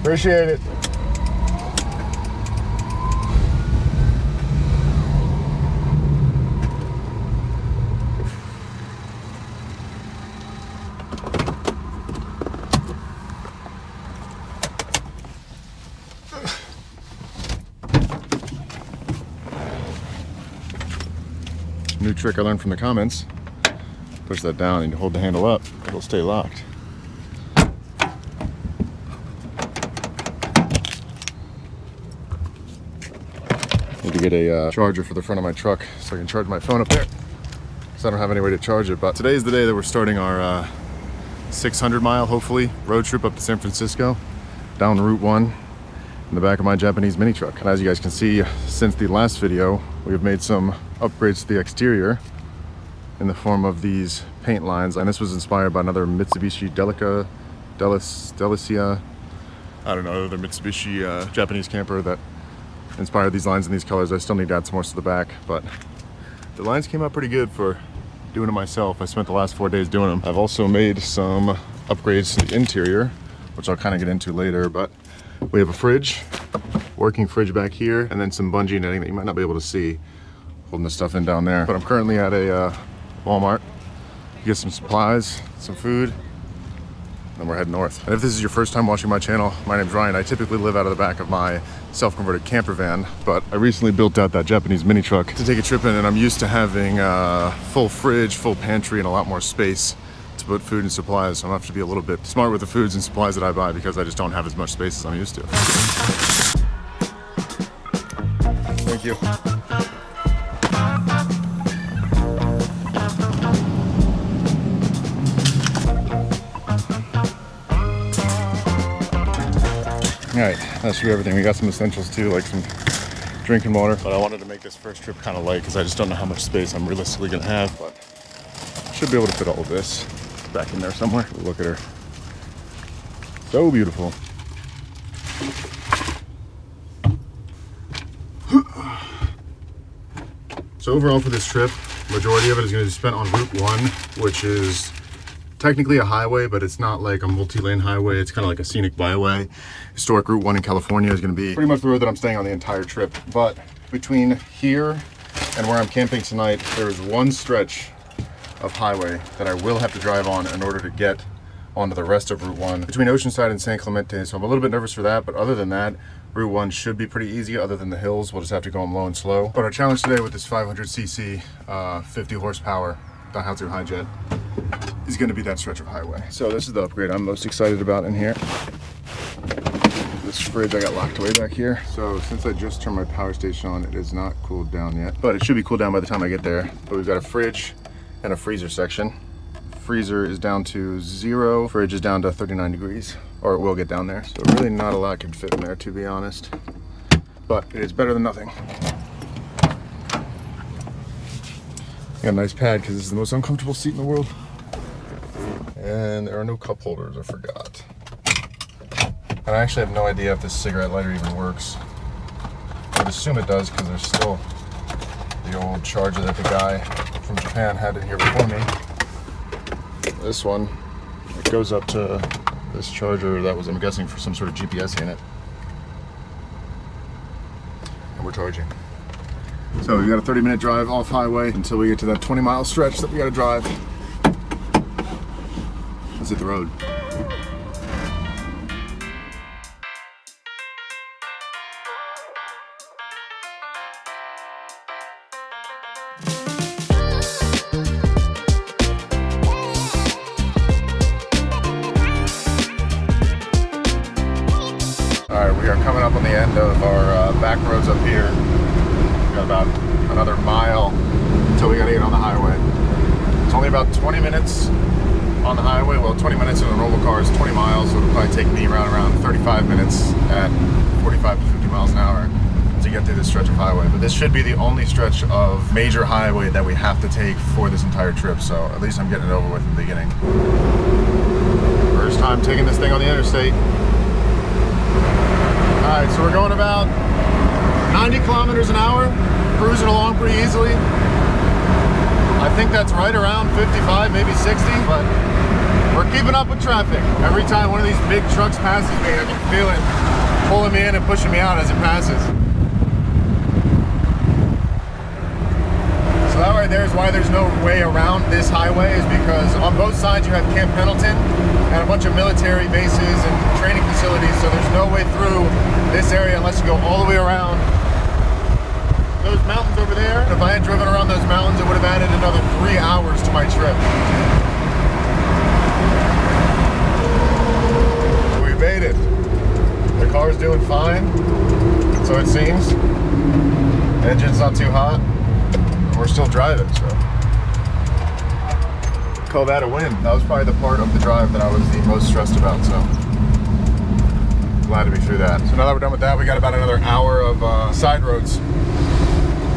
Appreciate it. New trick I learned from the comments. Push that down and you hold the handle up, it'll stay locked. Need to get a charger for the front of my truck so I can charge my phone up there, because I don't have any way to charge it. But today's the day that we're starting our 600 mile, hopefully, road trip up to San Francisco, down Route 1 in the back of my Japanese mini truck. And as you guys can see, since the last video, we've made some upgrades to the exterior in the form of these paint lines. And this was inspired by another Mitsubishi Delicia, I don't know, another Mitsubishi Japanese camper that inspired these lines in these colors. I still need to add some more to the back, but the lines came out pretty good for doing it myself. I spent the last 4 days doing them. I've also made some upgrades to the interior, which I'll kind of get into later, but we have a fridge, working fridge back here, and then some bungee netting that you might not be able to see, holding the stuff in down there. But I'm currently at a Walmart to get some supplies, some food, and we're heading north. And if this is your first time watching my channel, my name's Ryan. I typically live out of the back of my self-converted camper van, but I recently built out that Japanese mini truck to take a trip in, and I'm used to having a full fridge, full pantry, and a lot more space to put food and supplies. So I'm gonna have to be a little bit smart with the foods and supplies that I buy, because I just don't have as much space as I'm used to. Thank you. All right, that should be everything. We got some essentials too, like some drinking water. But I wanted to make this first trip kind of light because I just don't know how much space I'm realistically gonna have, but should be able to fit all of this back in there somewhere. Look at her. So beautiful. So overall for this trip, majority of it is gonna be spent on Route 1, which is technically a highway, but it's not like a multi-lane highway. It's kind of like a scenic byway. Historic Route 1 in California is going to be pretty much the road that I'm staying on the entire trip. But between here and where I'm camping tonight, there is one stretch of highway that I will have to drive on in order to get onto the rest of Route 1 between Oceanside and San Clemente. So I'm a little bit nervous for that, but other than that, Route 1 should be pretty easy. Other than the hills, we'll just have to go low and slow. But our challenge today with this 500cc, 50 horsepower Daihatsu Hi-Jet is going to be that stretch of highway. So this is the upgrade I'm most excited about in here. This fridge I got locked away back here. So since I just turned my power station on, it is not cooled down yet, but it should be cooled down by the time I get there. But we've got a fridge and a freezer section. Freezer is down to 0, fridge is down to 39 degrees, or it will get down there. So really not a lot can fit in there, to be honest, but it is better than nothing. Got a nice pad because this is the most uncomfortable seat in the world. And there are no cup holders, I forgot. And I actually have no idea if this cigarette lighter even works. I would assume it does because there's still the old charger that the guy from Japan had in here before me. This one, it goes up to this charger that was, I'm guessing, for some sort of GPS unit. And we're charging. So we got a 30-minute drive off highway until we get to that 20-mile stretch that we got to drive. Let's hit the road. All right, we are coming up on the end of our back roads up here. We got about another mile until we got to get on the highway. It's only about 20 minutes on the highway. Well, 20 minutes in a normal car is 20 miles, so it'll probably take me around 35 minutes at 45 to 50 miles an hour to get through this stretch of highway. But this should be the only stretch of major highway that we have to take for this entire trip, so at least I'm getting it over with in the beginning. First time taking this thing on the interstate. All right, so we're going about 90 kilometers an hour, cruising along pretty easily. I think that's right around 55, maybe 60, but We're keeping up with traffic. Every time one of these big trucks passes me, I can feel it pulling me in and pushing me out as it passes. So that right there is why there's no way around this highway, is because on both sides you have Camp Pendleton and a bunch of military bases and training facilities, so there's no way through this area unless you go all the way around those mountains over there. If I had driven around those mountains, it would have added another 3 hours to my trip. We made it. The car's doing fine, so it seems. Engine's not too hot. We're still driving, so call that a win. That was probably the part of the drive that I was the most stressed about, so glad to be through that. So now that we're done with that, we got about another hour of side roads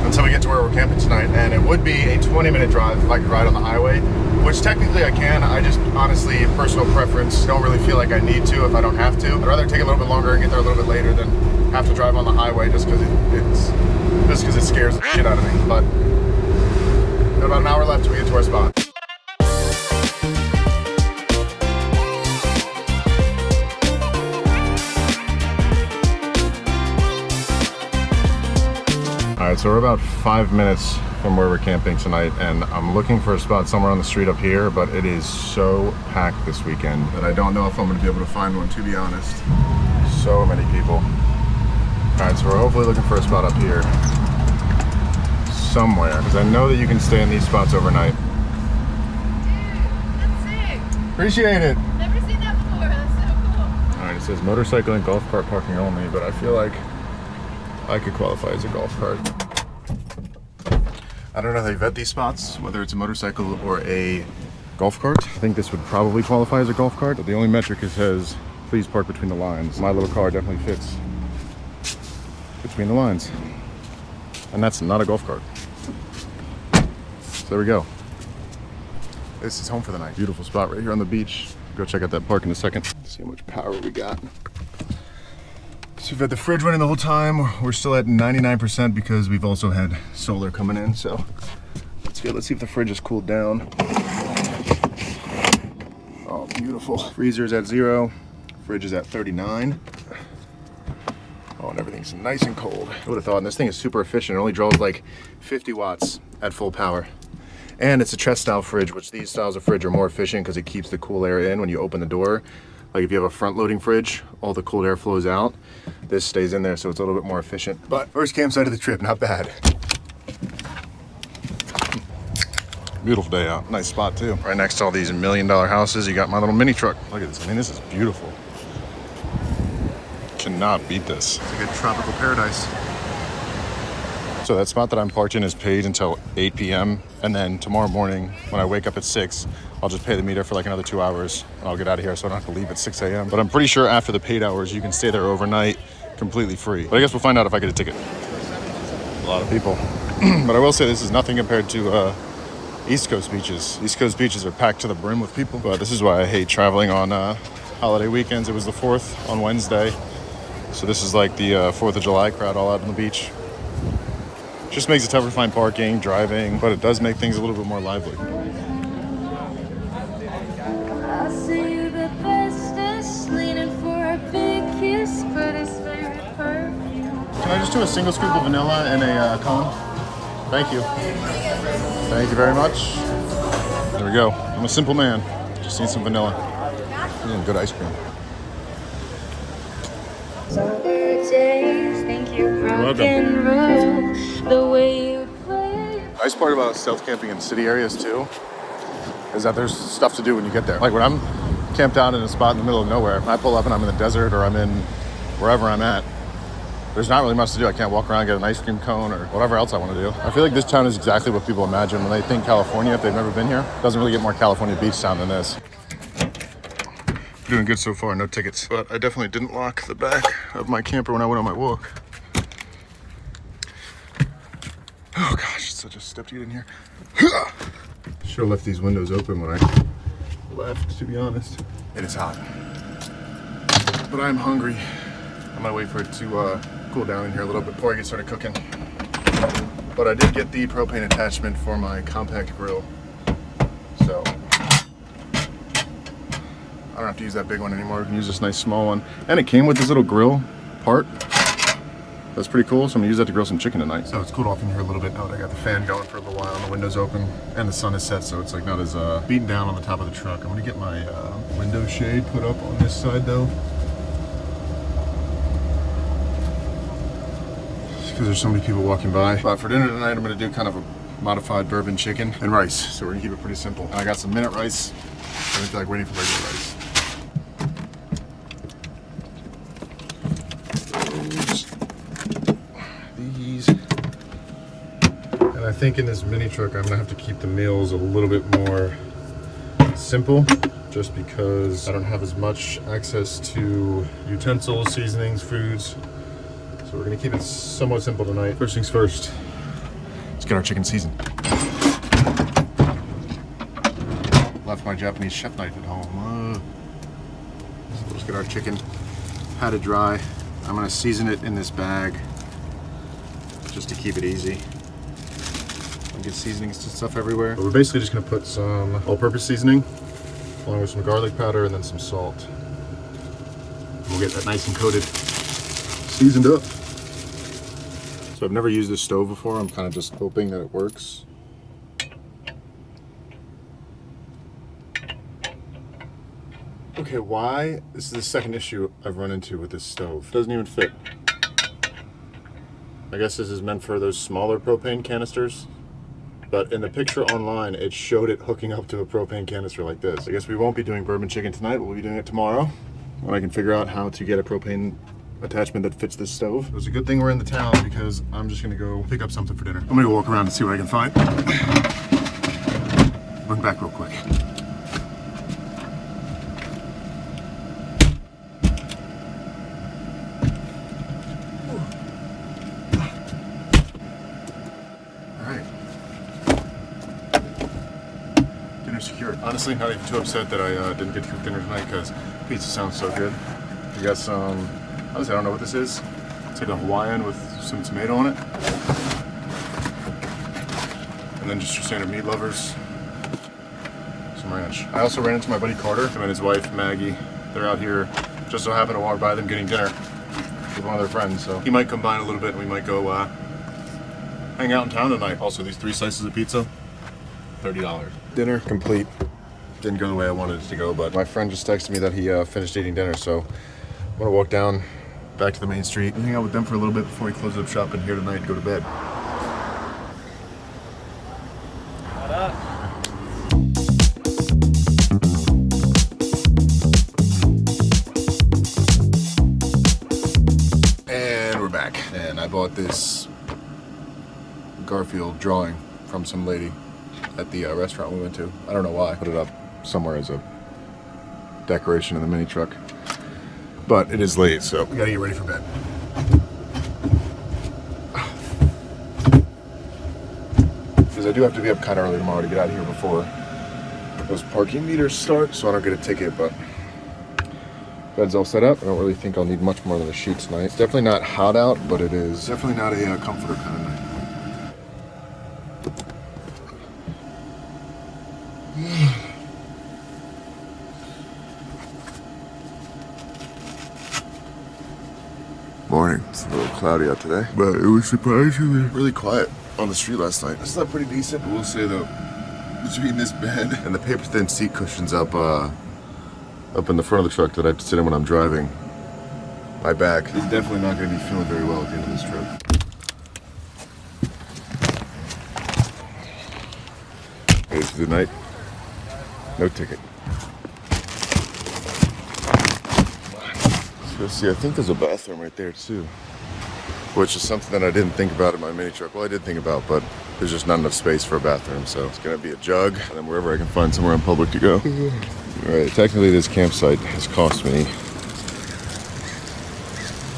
until we get to where we're camping tonight, and it would be a 20-minute drive if I could ride on the highway, which technically I can. I just honestly, personal preference, don't really feel like I need to if I don't have to. I'd rather take a little bit longer and get there a little bit later than have to drive on the highway just because it scares the shit out of me. But got about an hour left till we get to our spot. Alright, so we're about 5 minutes from where we're camping tonight, and I'm looking for a spot somewhere on the street up here, but it is so packed this weekend that I don't know if I'm going to be able to find one, to be honest. So many people. Alright, so we're hopefully looking for a spot up here somewhere, because I know that you can stay in these spots overnight. Dude, that's sick. Appreciate it. Never seen that before. That's so cool. Alright, it says motorcycle and golf cart parking only, but I feel like I could qualify as a golf cart. I don't know how they vet these spots, whether it's a motorcycle or a golf cart. I think this would probably qualify as a golf cart, but the only metric it says, please park between the lines. My little car definitely fits between the lines. And that's not a golf cart. So there we go. This is home for the night. Beautiful spot right here on the beach. Go check out that park in a second. See how much power we got. So we've had the fridge running the whole time. We're still at 99% because we've also had solar coming in. So let's see if the fridge has cooled down. Oh, beautiful. Freezer's at 0. Fridge is at 39. Oh, and everything's nice and cold. I would have thought, and this thing is super efficient. It only draws like 50 watts at full power. And it's a chest style fridge, which these styles of fridge are more efficient because it keeps the cool air in when you open the door. Like if you have a front loading fridge, all the cold air flows out. This stays in there, so it's a little bit more efficient. But first campsite of the trip, not bad. Beautiful day out. Nice spot too. Right next to all these $1 million houses, you got my little mini truck. Look at this. I mean, this is beautiful. Cannot beat this. It's like a tropical paradise. So that spot that I'm parked in is paid until 8 p.m. And then tomorrow morning, when I wake up at 6, I'll just pay the meter for like another 2 hours and I'll get out of here so I don't have to leave at 6 a.m. But I'm pretty sure after the paid hours, you can stay there overnight completely free. But I guess we'll find out if I get a ticket. A lot of people. But I will say this is nothing compared to East Coast beaches. East Coast beaches are packed to the brim with people. But this is why I hate traveling on holiday weekends. It was the 4th on Wednesday. So this is like the 4th of July crowd all out on the beach. Just makes it tougher to find parking, driving, but it does make things a little bit more lively. I'll see you the bestest, leaning for a big kiss, but his favorite perfume. Can I just do a single scoop of vanilla and a cone? Thank you. Thank you very much. There we go. I'm a simple man. Just need some vanilla. And good ice cream. Thank you. Rock and roll, the way you play. Nice part about stealth camping in city areas too is that there's stuff to do when you get there. Like when I'm camped out in a spot in the middle of nowhere, I pull up and I'm in the desert or I'm in wherever I'm at, there's not really much to do. I can't walk around and get an ice cream cone or whatever else I want to do. I feel like this town is exactly what people imagine when they think California if they've never been here. It doesn't really get more California beach town than this. Doing good so far, no tickets. But I definitely didn't lock the back of my camper when I went on my walk. Oh gosh, it's such a step to get in here. Should have left these windows open when I left, to be honest. It is hot. But I'm hungry. I'm gonna wait for it to cool down in here a little bit before I get started cooking. But I did get the propane attachment for my compact grill. So don't have to use that big one anymore. We can use this nice small one. And it came with this little grill part. That's pretty cool, so I'm gonna use that to grill some chicken tonight. So it's cooled off in here a little bit now that I got the fan going for a little while and the window's open and the sun is set, so it's like not as beaten down on the top of the truck. I'm gonna get my window shade put up on this side though, because there's so many people walking by. But for dinner tonight, I'm gonna do kind of a modified bourbon chicken and rice. So we're gonna keep it pretty simple. And I got some minute rice. I don't feel like waiting for regular rice. These. And I think in this mini truck, I'm gonna have to keep the meals a little bit more simple, just because I don't have as much access to utensils, seasonings, foods. So we're gonna keep it somewhat simple tonight. First things first, let's get our chicken seasoned. Left my Japanese chef knife at home. So let's get our chicken patted dry. I'm gonna season it in this bag just to keep it easy. And get seasonings and stuff everywhere. But we're basically just gonna put some all-purpose seasoning along with some garlic powder and then some salt. We'll get that nice and coated, seasoned up. So I've never used this stove before. I'm kind of just hoping that it works. Okay, why? This is the second issue I've run into with this stove. It doesn't even fit. I guess this is meant for those smaller propane canisters. But in the picture online, it showed it hooking up to a propane canister like this. I guess we won't be doing bourbon chicken tonight. We'll be doing it tomorrow when I can figure out how to get a propane attachment that fits this stove. It was a good thing we're in the town because I'm just gonna go pick up something for dinner. I'm gonna go walk around and see what I can find. Bring back real quick. Secure. Honestly, not even too upset that I didn't get to cook dinner tonight because pizza sounds so good. We got some, honestly I don't know what this is. It's like a Hawaiian with some tomato on it. And then just your standard meat lovers. Some ranch. I also ran into my buddy Carter, him and his wife Maggie. They're out here, just so happened to walk by them getting dinner with one of their friends. So he might come by in a little bit and we might go hang out in town tonight. Also, these 3 slices of pizza, $30. Dinner complete. Didn't go the way I wanted it to go, but my friend just texted me that he finished eating dinner, so I'm gonna walk down back to the main street and hang out with them for a little bit before we close up shop in here tonight and go to bed. And we're back. And I bought this Garfield drawing from some lady at the restaurant we went to. I don't know why. I put it up somewhere as a decoration in the mini truck. But it is late, so we gotta get ready for bed. Because I do have to be up kind of early tomorrow to get out of here before those parking meters start, so I don't get a ticket, but bed's all set up. I don't really think I'll need much more than a sheet tonight. It's definitely not hot out, but it is definitely not a comforter kind of night. Morning. It's a little cloudy out today, but it was surprisingly really quiet on the street last night. I slept pretty decent. I will say though, between this bed and the paper thin seat cushions up in the front of the truck that I have to sit in when I'm driving, my back is definitely not going to be feeling very well at the end of this trip. Ready for the night? No ticket. Let's see, I think there's a bathroom right there too, which is something that I didn't think about in my mini truck. Well, I did think about, but there's just not enough space for a bathroom, so it's gonna be a jug, and then wherever I can find somewhere in public to go. All right, technically this campsite has cost me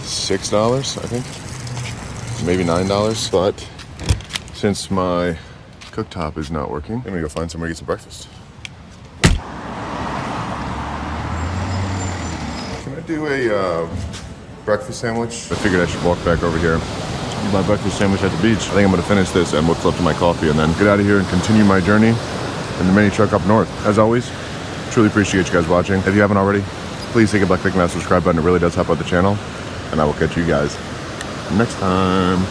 $6, I think, maybe $9, but since my cooktop is not working, I'm gonna go find somewhere to get some breakfast. Do a breakfast sandwich. I figured I should walk back over here, eat my breakfast sandwich at the beach. I think I'm gonna finish this and what's left of my coffee and then get out of here and continue my journey in the mini truck up north. As always, Truly appreciate you guys watching. If you haven't already, please take a black click on that subscribe button. It really does help out the channel. And I will catch you guys next time.